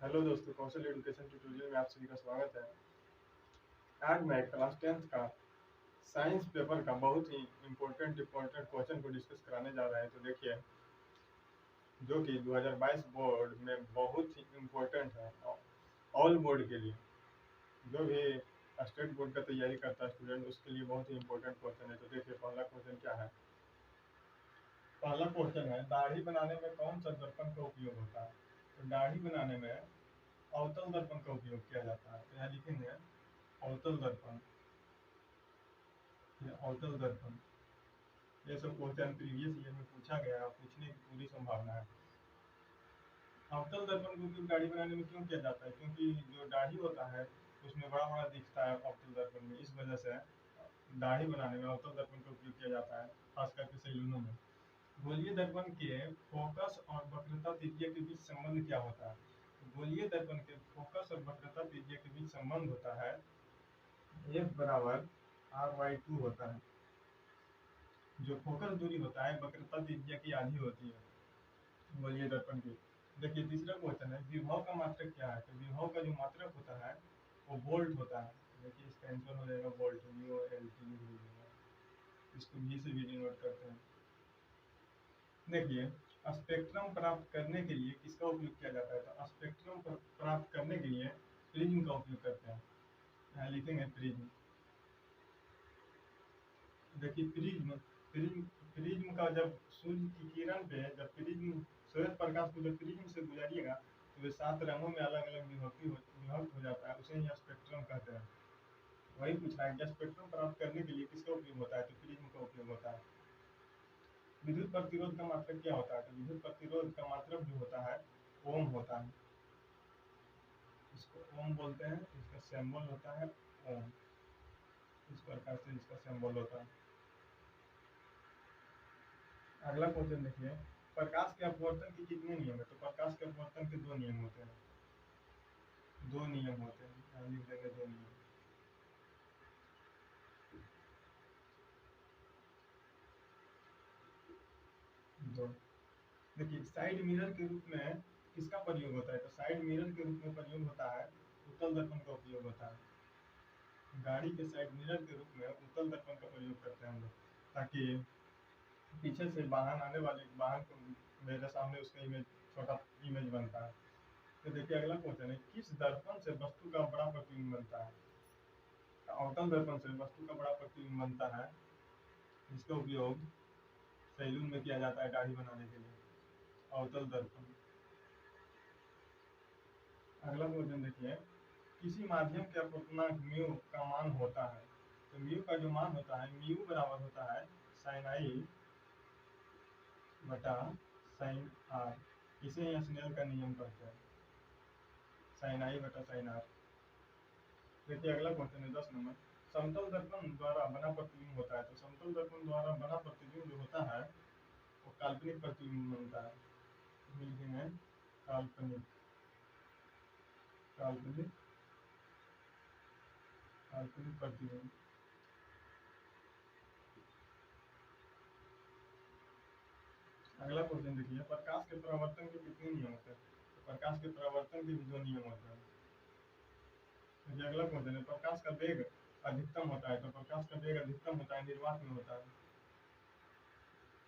Hello दोस्तों, कौशल education tutorial में आप सभी का स्वागत है। आज मैं क्लास 10th का साइंस पेपर का बहुत ही इम्पोर्टेंट क्वेश्चन को डिस्कस कराने जा रहे हैं। तो देखिए, जो कि 2022 बोर्ड में बहुत ही इम्पोर्टेंट है, ऑल बोर्ड के लिए। जो भी स्टेट बोर्ड का तैयारी करता है स्टूडेंट, उसके लिए बहुत ही इम्पोर्टेंट क्वेश्चन है। तो देखिए, पहला क्वेश्चन क्या है। पहला क्वेश्चन है, दाढ़ी बनाने में कौन सा दर्पण का उपयोग होता है। तो दाढ़ी बनाने में अवतल दर्पण का उपयोग किया जाता है। तो यहाँ लिखेंगे अवतल दर्पण, या अवतल दर्पण। ये सब क्वेश्चन प्रीवियस ईयर में पूछा गया है, पूछने की पूरी संभावना है। अवतल दर्पण का उपयोग दाढ़ी बनाने में क्यों किया जाता है? क्योंकि जो दाढ़ी होता है उसमें बड़ा बड़ा दिखता है अवतल दर्पण में, इस वजह से दाढ़ी बनाने में अवतल दर्पण का उपयोग किया जाता है, खास करके सैलूनों में। गोलीय दर्पण के फोकस और वक्रता त्रिज्या के बीच संबंध क्या होता है? गोलीय दर्पण के फोकस और वक्रता त्रिज्या के बीच संबंध होता है F बराबर R/2 होता है। जो फोकस दूरी होता है वक्रता त्रिज्या की आधी होती है गोलीय दर्पण की। देखिए, तीसरा क्वेश्चन है, विभव का मात्रक क्या है? तो विभव का जो मात्रक होता है वो वोल्ट होता है। देखिए, इसका आंसर हो जाएगा वोल्ट, VOLT लिख लीजिएगा। इसको V से भी डिनोट करते हैं। देखिए, स्पेक्ट्रम प्राप्त करने के लिए किसका उपयोग किया जाता है? तो स्पेक्ट्रम प्राप्त करने के लिए प्रिज्म का उपयोग करते हैं। यहाँ लिखेंगे प्रिज्म। देखिए, प्रिज्म प्रिज्म का जब सूर्य की किरण पे जब प्रिज्म श्वेत प्रकाश को जब प्रिज्म से गुजारिएगा तो वे 7 रंगों में अलग अलग विभक्त हो जाता है, उसे ही स्पेक्ट्रम कहते हैं। वही पूछ रहा है कि स्पेक्ट्रम प्राप्त करने के लिए किसका उपयोग होता है? तो प्रिज्म का उपयोग होता है। विद्युत प्रतिरोध का मात्रक क्या होता है? तो विद्युत प्रतिरोध का मात्रक जो होता है ओम होता है। इसको ओम बोलते हैं, इसका सिंबल होता है ओम। इस प्रकार से इसका सिंबल होता है। अगला क्वेश्चन देखिए, प्रकाश के अपवर्तन के कितने नियम है? तो प्रकाश के अपवर्तन के 2 नियम होते हैं। 2 नियम होते हैं, यहाँ लिख देंगे 2 नियम। दो। देखिए, साइड मिरर के रूप में किसका प्रयोग होता है? तो साइड मिरर के रूप में प्रयोग होता है उत्तल दर्पण का उपयोग होता है। गाड़ी के साइड मिरर के रूप में उत्तल दर्पण का प्रयोग करते हैं हम लोग, ताकि पीछे से वाहन आने वाले वाहन को मेरे सामने उसका इमेज, छोटा इमेज बनता है। तो देखिए, अगला क्वेश्चन है, किस दर्पण से वस्तु का बड़ा प्रतिबिंब बनता है? अवतल दर्पण से वस्तु का बड़ा प्रतिबिंब बनता है, जिसका उपयोग सैलून में किया जाता है दाढ़ी बनाने के लिए, अवतल दर्पण। अगला क्वेश्चन देखिए, किसी माध्यम के अपवर्तनांक म्यू का मान होता है। तो म्यू का जो मान होता है, म्यू बराबर होता है साइन आई बटा साइन आर। इसे ही स्नेल का नियम कहते हैं, साइन आई बटा साइन आर। देखिए, अगला क्वेश्चन है 10 नंबर, समतल दर्पण द्वारा बना प्रतिबिंब होता है। तो समतल दर्पण द्वारा बना प्रतिबिंब जो होता है वो काल्पनिक प्रतिबिंब बनता है। लिखेंगे काल्पनिक, काल्पनिक, काल्पनिक प्रतिबिंब। अगला क्वेश्चन देखिए, प्रकाश के परावर्तन के कितने नियम होते हैं? तो प्रकाश के परावर्तन के भी 2 नियम होते हैं। देखिए, अगला क्वेश्चन है, प्रकाश का वेग अधिकतम होता है। तो प्रकाश का वेग अधिकतम होता है निर्वात में होता है।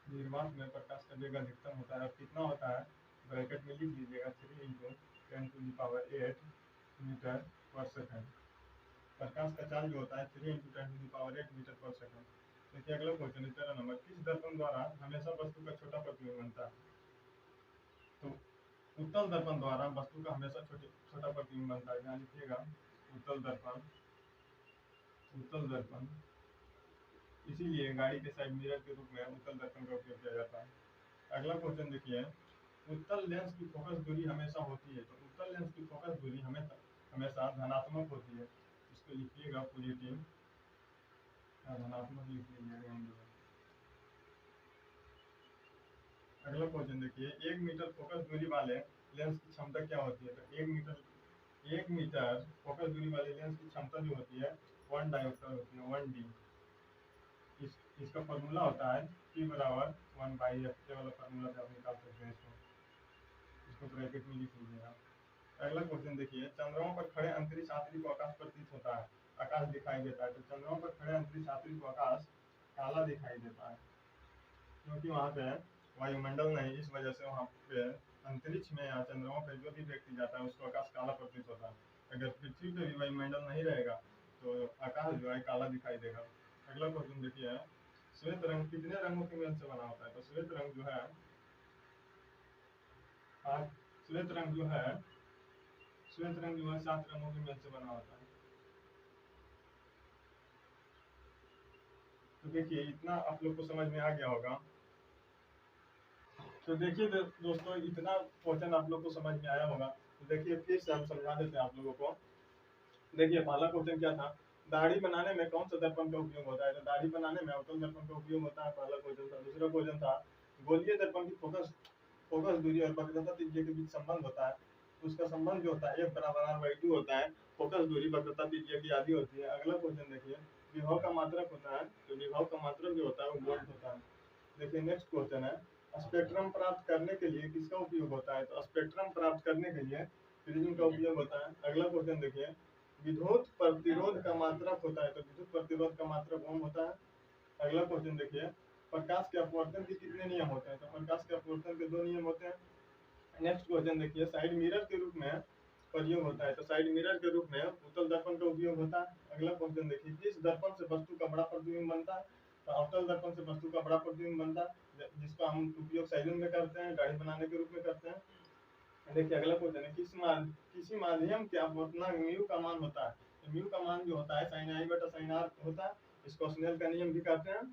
निर्वात में प्रकाश का वेग अधिकतम होता है। और कितना होता है? ब्रैकेट में लिख लीजिएगा, 3 × 10⁸ मीटर पर सेकंड। प्रकाश का चाल जो होता है 3 × 10⁸ मीटर पर सेकंड। देखिए, अगला क्वेश्चन है 13 नंबर, किस दर्पण द्वारा हमेशा वस्तु का छोटा प्रतिबिंब बनता है? तो उत्तल दर्पण द्वारा वस्तु का हमेशा छोटा प्रतिबिंब बनता है। यहाँ लिखिएगा उत्तल दर्पण, उत्तल दर्पण। इसीलिए गाड़ी के साइड मिरर के रूप में उत्तल दर्पण का उपयोग किया जाता है। अगला क्वेश्चन देखिए, उत्तल लेंस की फोकस दूरी हमेशा होती है। तो उत्तल लेंस की फोकस दूरी हमेशा हमेशा धनात्मक होती है। इसको लिखिएगा पॉजिटिव, धनात्मक लिख लीजिएगा इन दोनों। अगला क्वेश्चन देखिए, 1 मीटर फोकस दूरी वाले लेंस की क्षमता क्या होती है? तो 1 मीटर फोकस दूरी वाले लेंस की क्षमता जो होती है 1 डायोप्टर होती है, 1D। इसका फॉर्मूला होता है P बराबर 1/f। वाला फार्मूला से आप निकाल सकते हैं इसको ब्रैकेट में लिख लीजिएगा। अगला क्वेश्चन देखिए, चंद्रमा पर खड़े अंतरिक्ष यात्री को आकाश प्रतीत होता है, आकाश दिखाई देता है। तो चंद्रमा पर खड़े अंतरिक्ष यात्री को आकाश काला दिखाई देता है, क्योंकि वहाँ पे वायुमंडल नहीं, इस वजह से वहाँ पे अंतरिक्ष में या चंद्रमा पे जो भी व्यक्ति जाता है उसको आकाश काला प्रतीत होता है। अगर पृथ्वी पे भी वायुमंडल नहीं रहेगा तो आकाश जो है काला दिखाई देगा। अगला क्वेश्चन देखिए, श्वेत रंग कितने रंगों के मेल से बना होता है? तो श्वेत रंग जो है श्वेत रंग जो है 7 रंगों के मेल से बना होता है। तो देखिए इतना आप लोग को समझ में आ गया होगा। तो देखिए दोस्तों, इतना क्वेश्चन आप लोग को समझ में आया होगा। तो देखिए फिर से हम समझा देते हैं आप लोगों को। देखिए पहला क्वेश्चन क्या था, दाढ़ी बनाने में कौन सा दर्पण का उपयोग होता है? तो दाढ़ी बनाने में अवतल दर्पण का उपयोग होता है, पहला क्वेश्चन था। दूसरा क्वेश्चन था, गोलीय दर्पण की फोकस दूरी और वक्रता त्रिज्या के बीच संबंध होता है, उसका संबंध जो होता है F बराबर R/2 होता है। फोकस दूरी वक्रता त्रिज्या की आधी होती है। अगला क्वेश्चन देखिए, विभव का मात्रक होता है। तो विभव का मात्रक जो होता है वो वोल्ट होता है। देखिए नेक्स्ट क्वेश्चन है, स्पेक्ट्रम प्राप्त करने के लिए किसका उपयोग होता है? तो स्पेक्ट्रम प्राप्त करने के लिए प्रिज्म का उपयोग होता है। अगला क्वेश्चन देखिए, विद्युत प्रतिरोध का मात्रक होता है। तो विद्युत प्रतिरोध का मात्रक ओम होता है। अगला क्वेश्चन देखिए, प्रकाश के अपवर्तन के कितने नियम होते हैं? तो प्रकाश के अपवर्तन के 2 नियम होते हैं। नेक्स्ट क्वेश्चन देखिए, साइड मिरर के रूप में प्रयोग होता है। तो साइड मिरर के रूप में उत्तल दर्पण का उपयोग होता है। अगला क्वेश्चन देखिए, किस दर्पण से वस्तु का बड़ा प्रतिबिंब बनता है? तो अवतल दर्पण से वस्तु का बड़ा प्रतिबिंब बनता है, जिसका हम उपयोग सैलून में करते हैं, गाड़ी बनाने के रूप में करते हैं। देखिए अगला क्वेश्चन है, किसी माध्यम के अपवर्तनांक म्यू का मान होता है? तो म्यू का मान जो होता है sin i बटा sin r होता है, इसको स्नेल का नियम भी कहते हैं।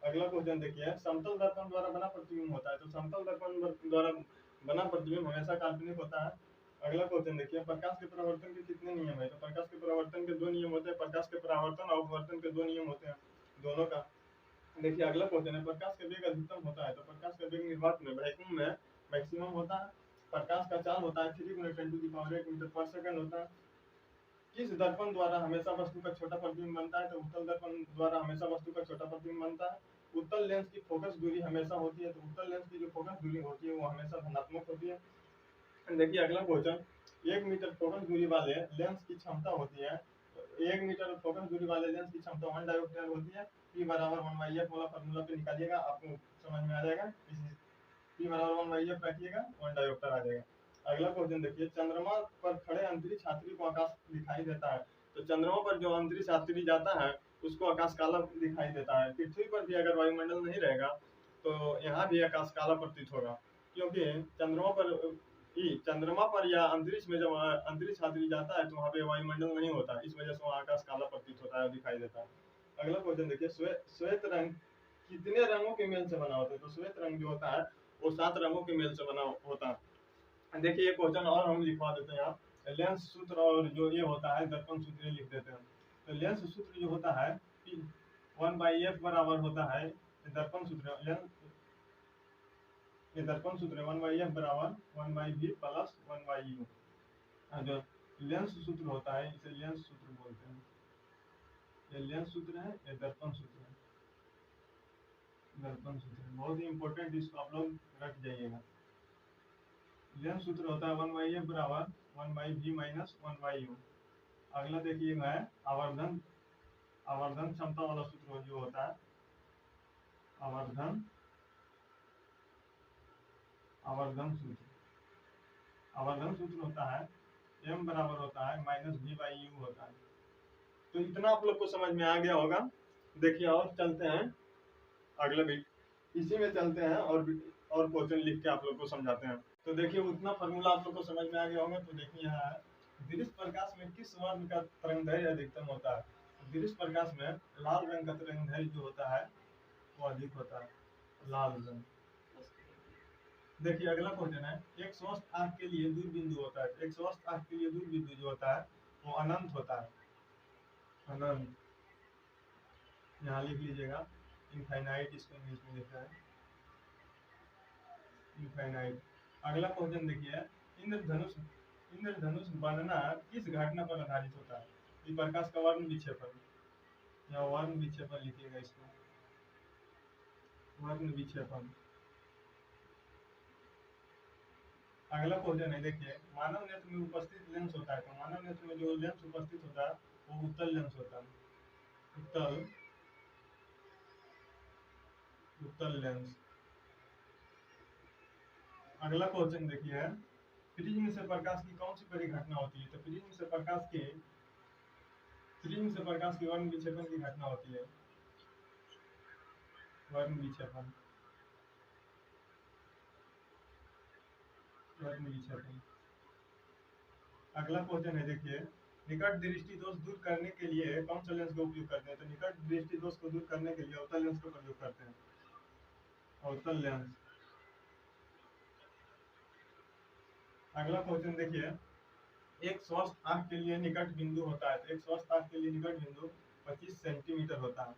अगला क्वेश्चन देखिए, समतल दर्पण द्वारा बना प्रतिबिंब होता है। तो समतल दर्पण द्वारा बना प्रतिबिंब हमेशा काल्पनिक होता है। अगला क्वेश्चन देखिए, प्रकाश के परावर्तन के कितने नियम है? तो प्रकाश के परावर्तन के 2 नियम होते हैं। प्रकाश के परावर्तन और अपवर्तन के 2 नियम होते हैं दोनों का। देखिए अगला क्वेश्चन है, प्रकाश का वेग अधिकतम होता है। तो प्रकाश का वेग निर्वात में वैक्यूम में मैक्सिमम होता है। प्रकाश का चाल होता है 3 × 10⁸ मीटर पर सेकंड होता है। किस दर्पण द्वारा हमेशा वस्तु का छोटा प्रतिबिंब बनता है? तो उत्तल दर्पण द्वारा हमेशा वस्तु का छोटा प्रतिबिंब बनता है। उत्तल लेंस की फोकस दूरी हमेशा होती है। तो उत्तल लेंस की जो फोकस दूरी होती है वो हमेशा धनात्मक होती है। देखिए अगला क्वेश्चन, 1 मीटर फोकस दूरी वाले लेंस की क्षमता होती है। 1 मीटर फोकस दूरी वाले लेंस की क्षमता 1 डायोप्टर होती है। P बराबर 1/f वाला फार्मूला पे निकालिएगा, आपको समझ में आ जाएगा। P बराबर 1/f रखिएगा, 1 डायोप्टर आ जाएगा। अगला क्वेश्चन देखिए, चंद्रमा पर खड़े अंतरिक्ष यात्री को आकाश दिखाई देता है। तो चंद्रमा पर जो अंतरिक्ष यात्री जाता है उसको आकाश काला दिखाई देता है। पृथ्वी पर भी अगर वायुमंडल नहीं रहेगा तो यहाँ भी आकाश काला प्रतीत होगा, क्योंकि चंद्रमा पर या अंतरिक्ष में जब अंतरिक्ष यात्री जाता है तो वहाँ पे वायुमंडल नहीं होता, इस वजह से वहाँ आकाश काला प्रतीत होता है और दिखाई देता है। अगला क्वेश्चन देखिए, श्वेत रंग कितने रंगों के मेल से बना होता है? तो श्वेत रंग जो होता है वो 7 रंगों के मेल से बना होता है। देखिए ये क्वेश्चन और हम लिखवा देते हैं, आप लेंस सूत्र और जो ये होता है दर्पण सूत्र लिख देते हैं। तो लेंस सूत्र जो होता है 1/f बराबर होता है दर्पण सूत्र, ये दर्पण सूत्र है 1/f बराबर 1/v प्लस 1/u। जो लेंस सूत्र होता है इसे लेंस सूत्र बोलते हैं। ये लेंस सूत्र है, ये दर्पण सूत्र है। दर्पण सूत्र बहुत ही इंपॉर्टेंट, इसको आप लोग रख जाइएगा। लेंस सूत्र होता है 1/f बराबर 1/v माइनस 1/u। अगला देखिए है आवर्धन क्षमता वाला सूत्र जो होता है आवर्धन सूत्र होता है m बराबर होता है -v/u होता है। तो इतना आप लोग को समझ में आ गया होगा। देखिए और चलते हैं अगले भी इसी में चलते हैं और क्वेश्चन लिख के आप लोग को समझाते हैं। तो देखिए उतना फार्मूला आप लोग को समझ में आ गया होगा। तो देखिए यहाँ है, दृश्य प्रकाश में किस वर्ण का तरंगदैर्घ्य अधिकतम होता है? दृश्य प्रकाश में लाल रंग का तरंगदैर्घ्य जो होता है वो अधिक होता है, लाल रंग। देखिए अगला क्वेश्चन है, एक स्वस्थ आंख के लिए दूर बिंदु होता है। एक स्वस्थ आंख के लिए दूर बिंदु जो होता है वो अनंत होता है, अनंत। यहाँ लिख लीजिएगा, इनफाइनाइट इसको इंग्लिश में लिखा है, इनफाइनाइट। अगला क्वेश्चन देखिए, इंद्रधनुष बनना किस घटना पर आधारित होता है? ये प्रकाश का वर्ण विक्षेपण, या वर्ण विक्षेपण लिखिएगा इसको, वर्ण विक्षेपण। अगला क्वेश्चन है, देखिए मानव नेत्र में उपस्थित लेंस होता है, तो मानव नेत्र में जो लेंस उपस्थित होता है वो उत्तल लेंस होता है। उत्तल उत्तल लेंस। अगला क्वेश्चन देखिए, प्रिज्म से प्रकाश की कौन सी परिघटना होती है? तो प्रिज्म से प्रकाश की वर्ण विक्षेपण की घटना होती है। वर्ण विक्षेपण। वर्ण विक्षेपण। अगला क्वेश्चन है, देखिए निकट दृष्टि दोष दूर करने के लिए कौन सा लेंस का उपयोग करते हैं? तो निकट दृष्टि दोष को दूर करने के लिए अवतल लेंस का प्रयोग करते हैं। अवतल लेंस। अगला क्वेश्चन देखिए, एक स्वस्थ आंख के लिए निकट बिंदु होता है, तो एक स्वस्थ आंख के लिए निकट बिंदु 25 सेंटीमीटर होता है।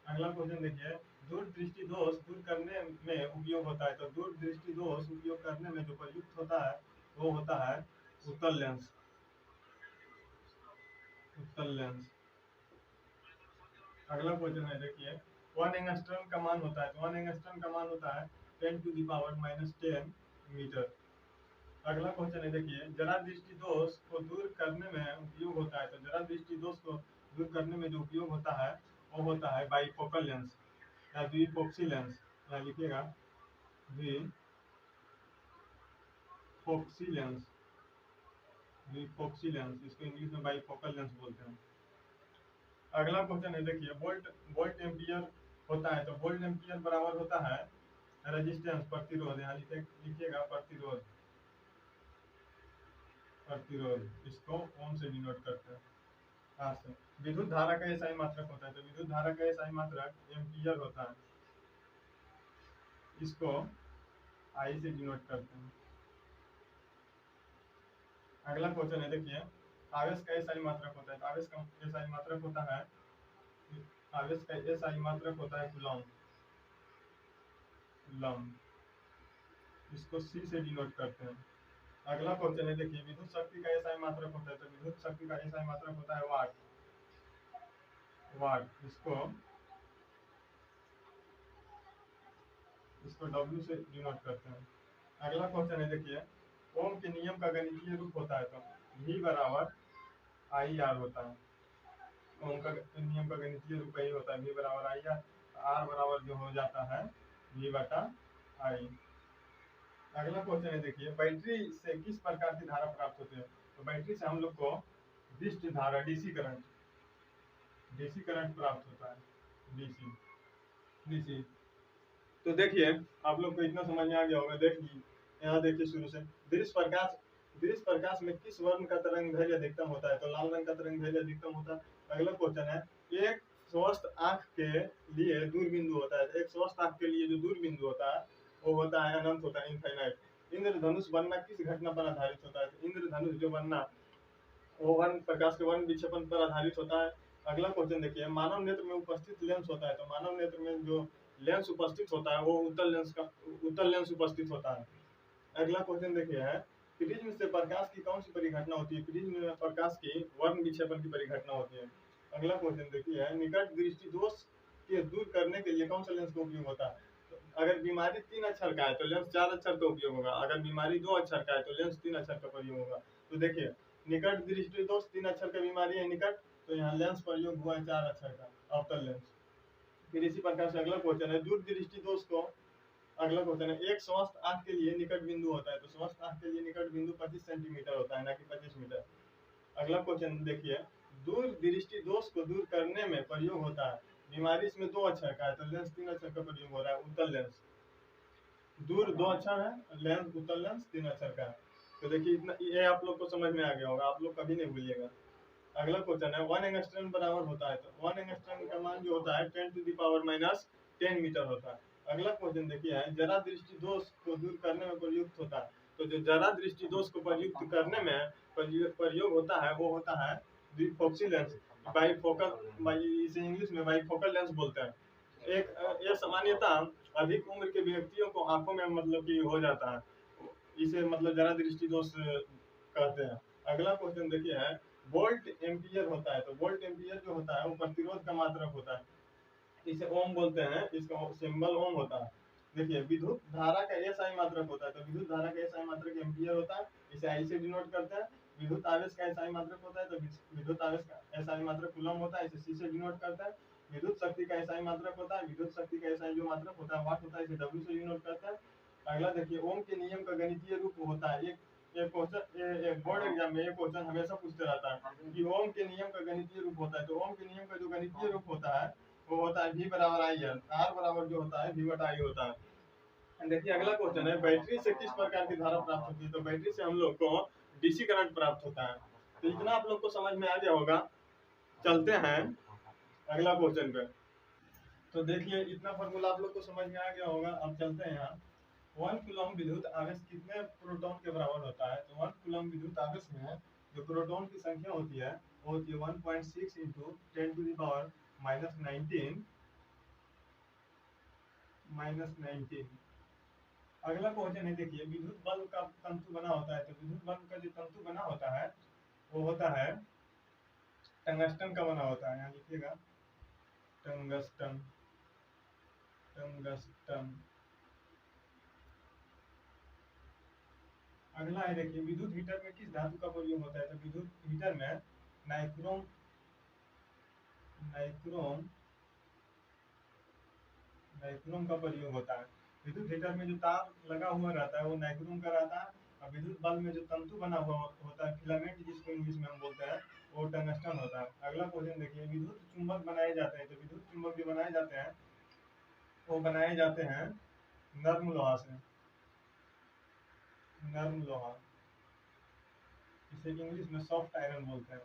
अगला क्वेश्चन देखिए, दूर दृष्टि दोष दूर करने में उपयोग होता है, तो दूर दृष्टि दोष उपयोग करने में जो प्रयुक्त होता है वो होता है उत्तल लेंस। उत्तल लेंस। अगला क्वेश्चन है, देखिए 1 एंगस्ट्रम का मान होता है, तो 1 एंगस्ट्रम का मान होता है 10⁻⁻10 मीटर। अगला क्वेश्चन है, देखिए जरा दृष्टि दोष को दूर करने में उपयोग होता है, तो जरा दृष्टि दोष को दूर करने में जो उपयोग होता है वो होता है बाइफोकल लेंस या द्विफोक्सी लेंस। यहाँ लिखिएगा द्विफोक्सी लेंस। द्विफोक्सी लेंस, इसको इंग्लिश में बाइफोकल लेंस बोलते हैं। अगला क्वेश्चन है, देखिए वोल्ट वोल्ट एम्पियर होता है, तो वोल्ट एम्पियर बराबर होता है रेजिस्टेंस, प्रतिरोध। यहाँ लिखिएगा प्रतिरोध। प्रतिरोध इसको ओम से डिनोट करते हैं। हाँ से विद्युत धारा का एसआई मात्रक होता है, तो विद्युत धारा का एसआई मात्रक एम्पियर होता है, इसको आई से डिनोट करते हैं। अगला क्वेश्चन है, देखिए आवेश का एसआई मात्रक होता है, तो आवेश का एसआई मात्रक होता है आवेश का एसआई मात्रक होता है कूलॉम। कूलॉम, इसको सी से डिनोट करते हैं। अगला क्वेश्चन है, देखिए विद्युत शक्ति का एसआई मात्रक होता है, तो विद्युत शक्ति का एसआई मात्रक होता है वाट। वाट, इसको डब्ल्यू से डिनोट करते हैं। अगला क्वेश्चन है, देखिए ओम के नियम का गणितीय रूप होता है, तो V बराबर आई आर होता है। ओम का नियम का गणितीय रूप यही होता है, V बराबर आई आर। आर बराबर जो हो जाता है V बटा आई। अगला क्वेश्चन है, देखिए बैटरी से किस प्रकार की धारा प्राप्त होती है? तो बैटरी से हम लोग को विद्युत धारा डीसी करंट प्राप्त होता है। DC DC. तो देखिए आप लोग को इतना समझ में आ गया होगा। देखिए यहाँ देखिए शुरू से, दृश्य प्रकाश में किस वर्ण का तरंग दैर्घ्य अधिकतम होता है? तो लाल रंग का तरंग दैर्घ्य अधिकतम होता है। अगला क्वेश्चन है, एक स्वस्थ आंख के लिए दूर बिंदु होता है, एक स्वस्थ आंख के लिए जो दूर बिंदु होता है वो होता है अनंत, होता है इनफाइनाइट। इंद्रधनुष बनना किस घटना पर आधारित होता है? तो इंद्रधनुष जो बनना वो वर्ण प्रकाश के वर्ण विक्षेपण पर आधारित होता है। अगला क्वेश्चन देखिए, मानव नेत्र में उपस्थित लेंस होता है, तो मानव नेत्र में जो लेंस उपस्थित होता है वो उत्तल लेंस उपस्थित होता है। अगला क्वेश्चन देखिए है, प्रिज्म से प्रकाश की कौन सी परिघटना होती है? प्रिज्म में प्रकाश की वर्ण विक्षेपण की परिघटना होती है। अगला क्वेश्चन देखिए है, निकट दृष्टि दोष के दूर करने के लिए कौन सा लेंस का उपयोग होता है? तो अगर बीमारी 3 अक्षर का है तो लेंस 4 अक्षर का उपयोग होगा, अगर बीमारी 2 अक्षर का है तो लेंस 3 अक्षर का प्रयोग होगा। तो देखिए निकट दृष्टि दोष 3 अक्षर का बीमारी है निकट, तो यहाँ लेंस प्रयोग हुआ है 4 अक्षर का, अवतल लेंस। फिर इसी प्रकार से अगला क्वेश्चन है, दूर दृष्टि दोष को, अगला क्वेश्चन है, एक स्वस्थ आंख के लिए निकट बिंदु होता है, तो स्वस्थ आंख के लिए निकट बिंदु 25 सेंटीमीटर होता है, ना कि 25 मीटर। अगला क्वेश्चन देखिए, दूर दृष्टि दोष को दूर करने में प्रयोग होता है, बीमारी इसमें 2 अक्षर का है तो लेंस 3 अक्षर का प्रयोग हो रहा है, उत्तल लेंस। दूर 2 अक्षर है, लेंस उत्तल लेंस 3 अक्षर का है। तो देखिए इतना, ये आप लोग को समझ में आ गया होगा, आप लोग कभी नहीं भूलिएगा। अगला क्वेश्चन है, 1 एंगस्ट्रम बराबर होता है, तो 1 एंगस्ट्रम का मान जो होता है 10⁻⁻10 मीटर होता है। अगला क्वेश्चन देखिए है, जरा दृष्टि दोष को दूर करने में प्रयुक्त होता है, तो जो जरा दृष्टि दोष को प्रयुक्त करने में प्रयोग होता है वो होता है द्विफोक्सी लेंस, बाइफोकल, इसे इंग्लिश में बाइफोकल लेंस बोलते हैं। एक यह सामान्यतः अधिक उम्र के व्यक्तियों को आंखों में मतलब कि हो जाता है, इसे मतलब जरा दृष्टि दोष कहते हैं। अगला क्वेश्चन देखिए है, वोल्ट एम्पियर होता है, तो वोल्ट एम्पियर जो होता है वो प्रतिरोध का मात्रक होता है, इसे ओम बोलते हैं, इसका सिंबल ओम होता है। देखिए विद्युत धारा का एसआई मात्रक होता है, तो विद्युत धारा का एसआई मात्रक एम्पियर होता है, इसे आई से डिनोट करते हैं। विद्युत आवेश का एसआई मात्रक होता है, तो विद्युत आवेश का एसआई मात्रक कूलम होता है, इसे सी से डिनोट करते हैं। विद्युत शक्ति का एसआई मात्रक होता है, विद्युत शक्ति का एसआई जो मात्रक होता है वाट होता है, इसे डब्ल्यू से डिनोट करते हैं। अगला देखिए ओम के नियम का गणितीय रूप होता है। एक क्वेश्चन बोर्ड एग्जाम में एक क्वेश्चन हमेशा पूछते रहता है कि ओम के नियम का गणितीय रूप होता है, तो ओम के नियम का जो गणितीय रूप होता है वो होता है V बराबर आई एल, आर बराबर जो होता है V बटा आई होता है। देखिए अगला क्वेश्चन है बैटरी से किस प्रकार की धारा प्राप्त होती है, तो बैटरी से हम लोग को डीसी करंट प्राप्त होता है। तो इतना आप लोग को समझ में आ गया होगा। चलते हैं अगला क्वेश्चन पे। तो देखिए इतना फॉर्मूला आप लोग को समझ में आ गया होगा। अब चलते हैं यहाँ 1 कूलम विद्युत आवेश कितने प्रोटॉन के बराबर होता है, तो 1 कूलम विद्युत आवेश में जो प्रोटॉन की संख्या होती है वो होती है 1.6 इंटू 10 टू द पावर -19। अगला क्वेश्चन है देखिए विद्युत बल्ब का तंतु बना होता है, तो विद्युत बल्ब का जो तंतु बना होता है वो होता है टंगस्टन का बना होता है। यहाँ लिखिएगा टंगस्टन, टंगस्टन। अगला है देखिए विद्युत हीटर में किस धातु का प्रयोग होता है, तो विद्युत हीटर में नाइक्रोम, नाइक्रोम, नाइक्रोम का प्रयोग होता है। विद्युत हीटर में जो तार लगा हुआ रहता है वो नाइक्रोम का रहता है, और विद्युत बल्ब में जो तंतु बना हुआ होता है फिलामेंट जिसको इंग्लिश में हम बोलते हैं वो टंगस्टन होता है। अगला क्वेश्चन देखिए विद्युत चुंबक बनाए जाते हैं, तो विद्युत चुंबक जो बनाए जाते हैं वो बनाए जाते हैं नर्म लोहा से, नर्म लोहा, इसे इंग्लिश में सॉफ्ट आयरन बोलते हैं,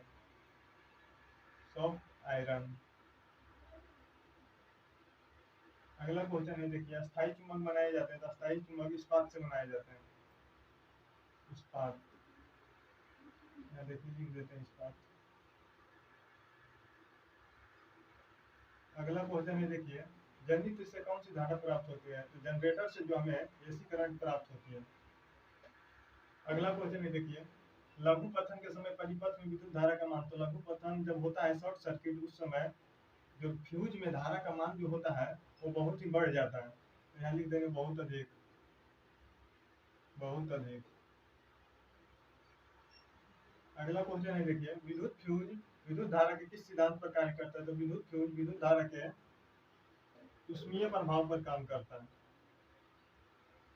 सॉफ्ट आयरन। अगला क्वेश्चन है देखिए अस्थायी चुंबक बनाए जाते हैं, तो अस्थायी चुंबक इस्पात से बनाए जाते हैं, इस्पात। यहाँ देखिए लिख देते हैं इस्पात। अगला क्वेश्चन है देखिए जनरेटर से कौन सी धारा प्राप्त होती है, तो जनरेटर से जो हमें एसी करंट प्राप्त होती है। अगला क्वेश्चन है देखिए लघु पथन के समय परिपथ में विद्युत धारा का मान, तो लघु पथन जब होता है शॉर्ट सर्किट उस समय जो फ्यूज में धारा का मान जो होता है वो बहुत ही बढ़ जाता है। तो यहाँ लिख देंगे बहुत अधिक, बहुत अधिक। अगला क्वेश्चन है देखिए विद्युत फ्यूज विद्युत धारा के किस सिद्धांत पर कार्य करता है, तो विद्युत फ्यूज विद्युत धारा के ऊष्मीय प्रभाव पर काम करता है,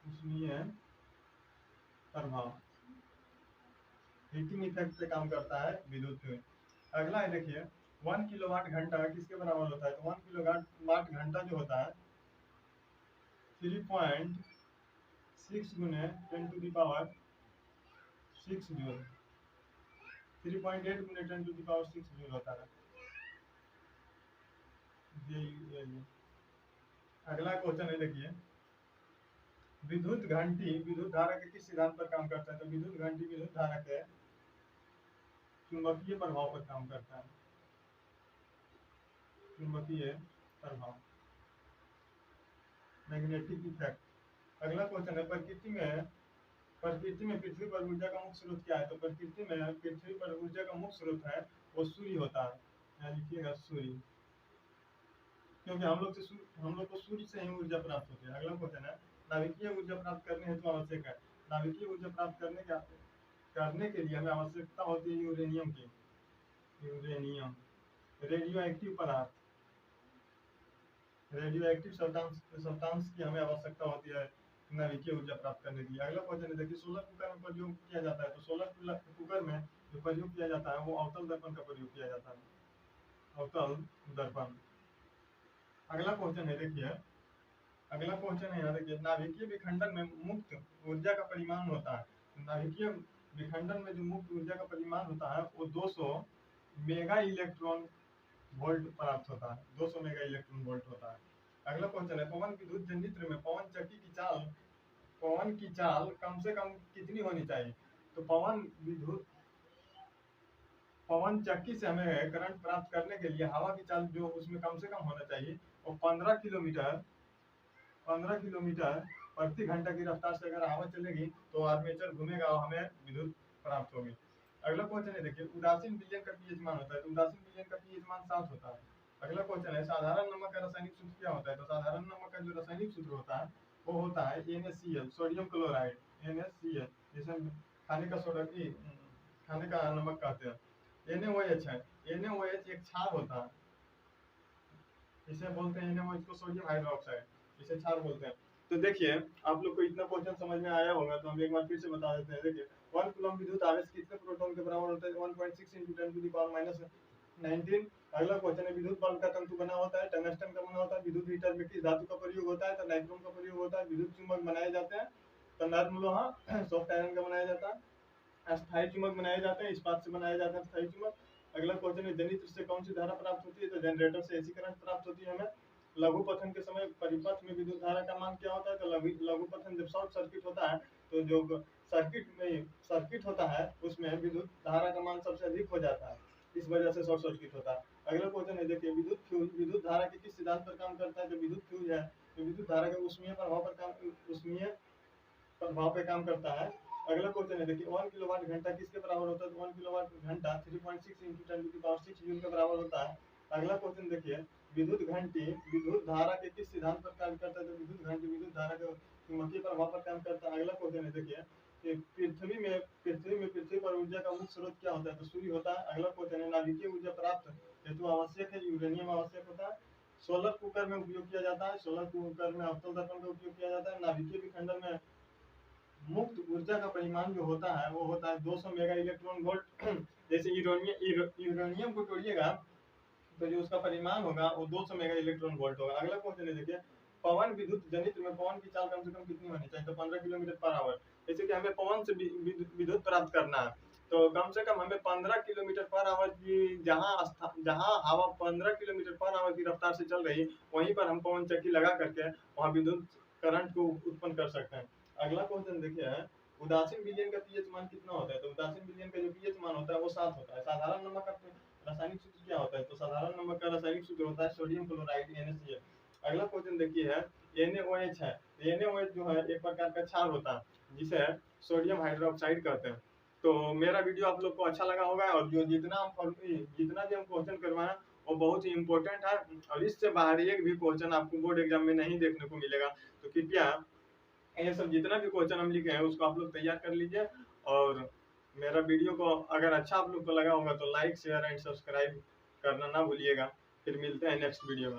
ऊष्मीय प्रभाव, हीटिंग इफेक्ट पे काम करता है विद्युत फ्यूज। अगला है देखिए 1 किलोवाट घंटा किसके बराबर होता है, तो 1 किलोवाट घंटा जो होता है 3.6 गुने 10 टू द पावर 6 जूल, 3.8 गुने 10 टू द पावर 6 जूल होता है। अगला क्वेश्चन है देखिए विद्युत घंटी विद्युत धारा के किस सिद्धांत पर काम करता है, तो विद्युत घंटी विद्युत धारा के चुंबकीय प्रभाव पर काम करता है, चुंबकीय प्रभाव, मैग्नेटिक इफेक्ट। अगला क्वेश्चन है प्रकृति में पृथ्वी पर ऊर्जा का मुख्य स्रोत क्या है, तो प्रकृति में पृथ्वी पर ऊर्जा का मुख्य स्रोत है वो सूर्य होता है। यहाँ लिखिएगा सूर्य, क्योंकि हम लोग को सूर्य से ही ऊर्जा प्राप्त होती है। अगला क्वेश्चन है नाभिकीय ऊर्जा प्राप्त करने हेतु आवश्यक है, नाभिकीय ऊर्जा प्राप्त करने के लिए हमें आवश्यकता होती है यूरेनियम की, यूरेनियम, रेडियो एक्टिव पदार्थ, रेडियो एक्टिव सब्सटेंस की हमें आवश्यकता होती है नाभिकीय ऊर्जा प्राप्त करने के लिए। अगला क्वेश्चन है देखिए सोलर कुकर में प्रयोग किया जाता है, तो सोलर कुकर में जो प्रयोग किया जाता है वो अवतल दर्पण का प्रयोग किया जाता है, अवतल दर्पण। अगला क्वेश्चन है देखिए अगला क्वेश्चन है यहाँ देखिए नाभिकीय विखंडन में मुक्त ऊर्जा का परिमाण होता है, नाभिकीय विखंडन में जो मुक्त ऊर्जा का परिमाण होता है वो 200 मेगा इलेक्ट्रॉन वोल्ट प्राप्त होता है, 200 मेगा इलेक्ट्रॉन वोल्ट होता है। अगला क्वेश्चन है पवन विद्युत जनरेटर में पवन चक्की की चाल, पवन की चाल कम से कम कितनी होनी चाहिए, तो पवन चक्की से हमें करंट प्राप्त करने के लिए हवा की चाल जो उसमें कम से कम होना चाहिए वो 15 किलोमीटर प्रति घंटा की रफ्तार से अगर हवा चलेगी तो आर्मेचर घूमेगा और हमें विद्युत प्राप्त होगी। अगला क्वेश्चन है देखिए उदासीन विलयन का पीएच मान होता है, तो उदासीन विलयन का पीएच मान 7 होता है। अगला क्वेश्चन है साधारण नमक का रासायनिक सूत्र क्या होता है, तो साधारण नमक का जो रासायनिक सूत्र होता है वो होता है NaCl, सोडियम क्लोराइड, NaCl, जिसे हम खाने का सोडा की खाने का नमक कहते हैं। NaOH है, NaOH एक क्षार होता है, इसे बोलते हैं NaOH को सोडियम हाइड्रोक्साइड, इसे क्षार बोलते हैं। तो देखिए आप लोग को इतना क्वेश्चन समझ में आया होगा, तो हम एक बार फिर से बता देते हैं। देखिए 1 कूलम विद्युत आवेश कितने प्रोटॉन के बराबर होता है? 1.6 × 10⁻⁹ अगला क्वेश्चन है, विद्युत बल्ब का तंतु बना होता है, टंगस्टन का बना होता है, विद्युत हीटर में किस धातु का प्रयोग होता है? तो नाइक्रोम का प्रयोग होता है। विद्युत चुम्बक बनाए जाते हैं तो नर्म लोहा सॉफ्ट आयरन का बनाया जाता है। अस्थायी चुम्बक बनाए जाते हैं, इस्पात से बनाया जाता है अस्थायी चुम्बक। अगला क्वेश्चन है, जनित्र से कौन सी धारा प्राप्त होती है? तो जनरेटर से ऐसी करंट प्राप्त होती है हमें। लघु पथन के समय परिपथ में विद्युत धारा का मान क्या होता है? तो लघु पथन जब शॉर्ट सर्किट होता है, तो जो सर्किट होता है उसमें विद्युत धारा का मान सबसे अधिक हो जाता है, इस वजह से शॉर्ट सर्किट होता है। अगला क्वेश्चन है, देखिए विद्युत धारा के किस सिद्धांत पर काम करता है? जो विद्युत फ्यूज है, तो विद्युत धारा के उष्मीय प्रभाव पे काम करता है। अगला क्वेश्चन है, देखिए 1 किलोवाट घंटा किसके बराबर होता है? तो 1 किलोवाट घंटा 3.6 × 10⁻⁶ जूल के बराबर होता है। अगला क्वेश्चन देखिए, विद्युत घंटी विद्युत धारा के किस सिद्धांत पर कार्य करता है? तो विद्युत घंटी विद्युत धारा के चुंबकीय प्रभाव पर काम करता है। अगला क्वेश्चन है, देखिए कि पृथ्वी पर ऊर्जा का मुख्य स्रोत क्या होता है? तो सूर्य होता है। अगला क्वेश्चन है, नाभिकीय ऊर्जा प्राप्त हेतु आवश्यक है यूरेनियम आवश्यक होता है। सोलर कुकर में उपयोग किया जाता है, सोलर कुकर में अवतल दर्पण का उपयोग किया जाता है। नाभिकीय विखंडन में मुक्त ऊर्जा का परिमाण जो होता है वो होता है 200 मेगा इलेक्ट्रॉन वोल्ट। जैसे यूरेनियम को तोड़िएगा तो जो उसका परिमाण होगा वो 200 मेगा इलेक्ट्रॉन वोल्ट होगा। अगला क्वेश्चन है, देखिए पवन विद्युत जनित्र में पवन की चाल कम से कम कितनी होनी चाहिए? तो 15 किलोमीटर पर आवर। जैसे कि हमें पवन से विद्युत प्राप्त करना है, तो कम से कम हमें 15 किलोमीटर पर आवर की जहाँ हवा 15 किलोमीटर पर आवर की रफ्तार से चल रही, वहीं पर हम पवन चक्की लगा करके वहाँ विद्युत करंट को उत्पन्न कर सकते हैं। अगला क्वेश्चन देखिए है, उदासीन विलयन का पीएच मान कितना होता है? तो उदासीन विलयन का जो पीएच मान होता है वो 7 होता है। साधारण नमक का रासायनिक सूत्र क्या होता है? तो साधारण नमक का रासायनिक सूत्र होता है सोडियम क्लोराइड NaCl। अगला क्वेश्चन देखिए है, NaOH है। NaOH जो है एक प्रकार का क्षार होता है जिसे सोडियम हाइड्रोक्साइड कहते हैं। तो मेरा वीडियो आप लोग को अच्छा लगा होगा, और जो जितना भी हम क्वेश्चन करवाएं वो बहुत ही इम्पोर्टेंट है, और इससे बाहर एक भी क्वेश्चन आपको बोर्ड एग्जाम में नहीं देखने को मिलेगा। तो कृपया ये सब जितना भी क्वेश्चन हम लिखे हैं उसको आप लोग तैयार कर लीजिए। और मेरा वीडियो को अगर अच्छा आप लोग को लगा होगा तो लाइक शेयर एंड सब्सक्राइब करना ना भूलिएगा। फिर मिलते हैं नेक्स्ट वीडियो में।